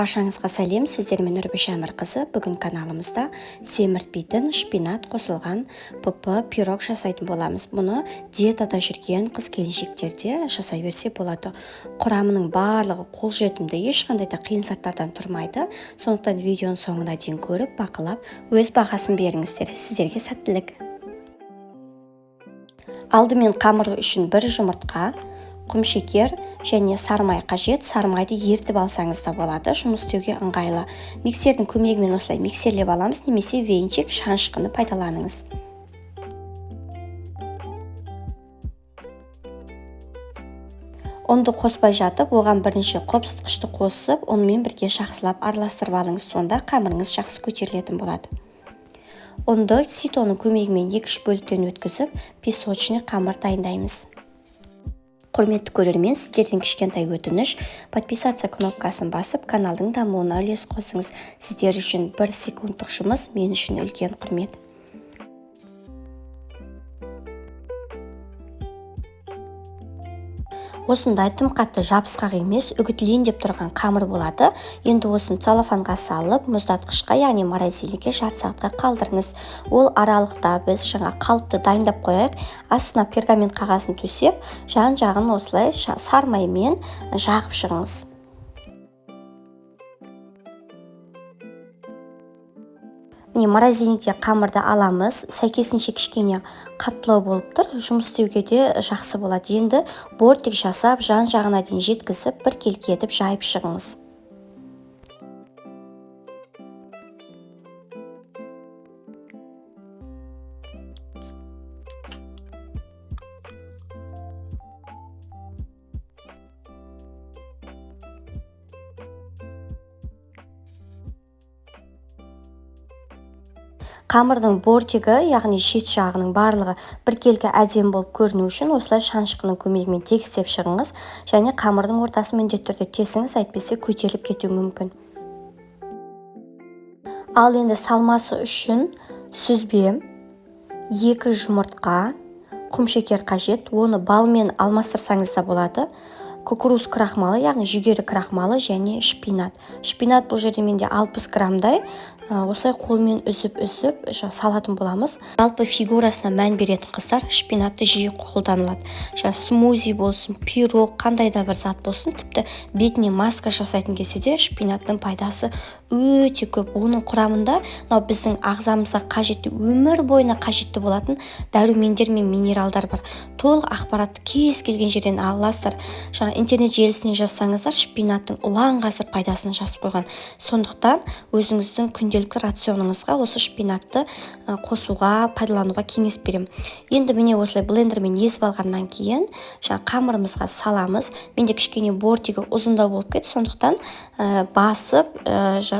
Баршаңызға сәлем, сіздермен Нұрбеш Әмірқызы. Бүгін каналымызда семіртпейтін шпинат қосылған ПП пирог жасайтын боламыз. Мұны диетада жүрген қыз-келіншектерде жасай берсе болады. Құрамының барлығы қолжетімді, ешқандай да қиын заттардан тұрмайды. Сондықтан видеоның соңына дейін көріп, бақылап, өз бағасын беріңіздер. Сіздерге сәттілік. Алдымен қамыры үшін бір жұмыртқа, құмшекер және сармай қажет. Сармайды ертіп алсаңыз да болады, жұмыс істеуге ыңғайлы. Миксердің көмегімен осылай миксерлеп аламыз, немесе венчик шанышқыны пайдаланыңыз. Онды қоспай жатып, оған бірінші қопсытқышты қосып, онымен бірге жақсылап араластырып алыңыз. Сонда қамырыңыз жақсы көтерілетін болады. Онды ситоның көмегімен 2-3 бөліктен өткізіп, песочный қамыр дайындаймыз. Құрметті көрермен, сіздерден кішкентай өтініш, подписаться кнопкасын басып, каналдың дамуына үлес қосыңыз. Сіздер үшін 1 секундтық жұмыс, мен үшін үлкен құрмет. Осындай тым қатты жабысқақ емес, үгітілейін деп тұрған қамыр болады. Енді осын целлофанға салып, мұздатқышқа, яғни морозильникке жарты сағатқа қалдырыңыз. Ол аралықта біз жаңа қалыпты дайындап қояйық. Астына пергамент қағазын төсеп, жан-жағын осылай сармаймен жағып шығыңыз. Морозильникте қамырды аламыз, сәйкесінше кішкене қаттылау болып тұр, жұмыс істеуге де жақсы болады. Енді бортик жасап, жан-жағына дейін жеткізіп, бір келке етіп жайып шығыңыз. Қамырдың бортигі, яғни шет жағының барлығы бір келке әдем болып көріну үшін осылай шанышқының көмегімен тегістеп шығыңыз, және қамырдың ортасын міндетті түрде тесіңіз, әйтпесе көтеріліп кетуі мүмкін. Ал енді салмасы үшін сүзбе, 2 жұмыртқа, құмшекер қажет, оны балмен алмастырсаңыз да болады. Кукуруз крахмалы, яғни жүгері крахмалы және шпинат. Шпинат бұл жерде менде 60 грамдай. Осылай қолмен үзіп салатын боламыз. Жалпы фигурасына мән беретін қыздар шпинатты жиі қолданылады. Смузи болсын, пирог, қандай да бір зат болсын, тіпті бетіне маска жасайтын кезде де шпинаттың пайдасы өте көп. Оның құрамында біздің ағзамызға қажетті, өмір бойына қажетті болатын дәрумендер мен минералдар бар. Толық ақпаратты кез келген жерден аласыздар. Интернет желісіне жазсаңыздар, шпинаттың ұлан ғасыр пайдасын жазып қойған. Сондықтан өзіңіздің күнделікті рационыңызға осы шпинатты қосуға, пайдалануға кеңес беремін. Енді міне осылай блендермен езіп алғаннан кейін қамырымызға саламыз. Менде кішкене бортигі ұзындау болып кетті, сондықтан басып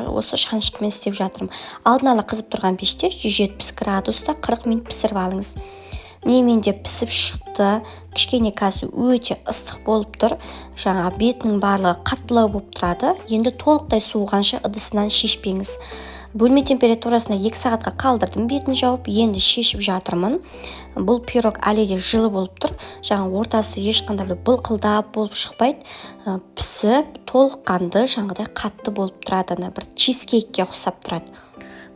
осы шанышқымен істеп жатырмын. Алдын ала қызып тұрған пеште 170 градуста 40 минут пісіріп алыңыз. Менде пісіп шықты, кішкене қазір өте ыстық болып тұр. Бетінің барлығы қаттылау болып тұрады. Енді толықтай суығанша ыдысынан шешпеңіз. Бөлме температурасына 2 сағатқа қалдырдым бетін жауып, енді шешіп жатырмын. Бұл пирог әлі де жылы болып тұр. Ортасы ешқандай былқылдап болып шықпайды. Пісіп, толыққанды, қатты болып тұрады. Бір чизкейкке ұқсап тұрады.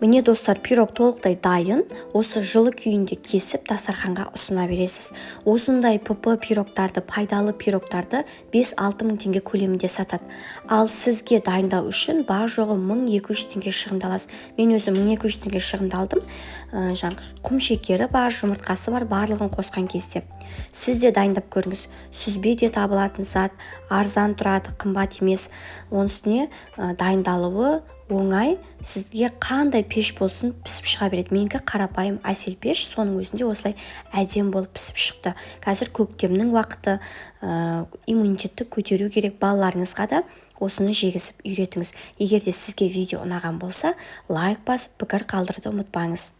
Міне достар, пирог толықтай дайын. Осы жылы күйінде кесіп дастарханға ұсына бересіз. Осындай ПП пирогтарды, пайдалы пирогтарды 5-6 мың теңге көлемінде сатады. Ал сізге дайындау үшін бар жоғы 1200 теңге шығындаласыз. Мен өзім 1200 теңге шығындалдым. Құм шекері бар, жұмыртқасы бар, барлығын қосқан кезде. Сіз де дайындап көріңіз. Сүзбе де табылатын зат, арзан тұрады, қымбат емес. Оның үстіне дайындалуы оңай. Сізге қандай пеш болсын пісіп шыға береді. Менікі қарапайым әсел пеш, соның өзінде осылай әдем болып пісіп шықты. Қазір көктемнің уақыты, иммунитетті көтеру керек. Балаларыңызға да осыны жегізіп үйретіңіз. Егер де сізге видео ұнаған болса, лайк басып, пікір қалдыруды ұмытпаңыз.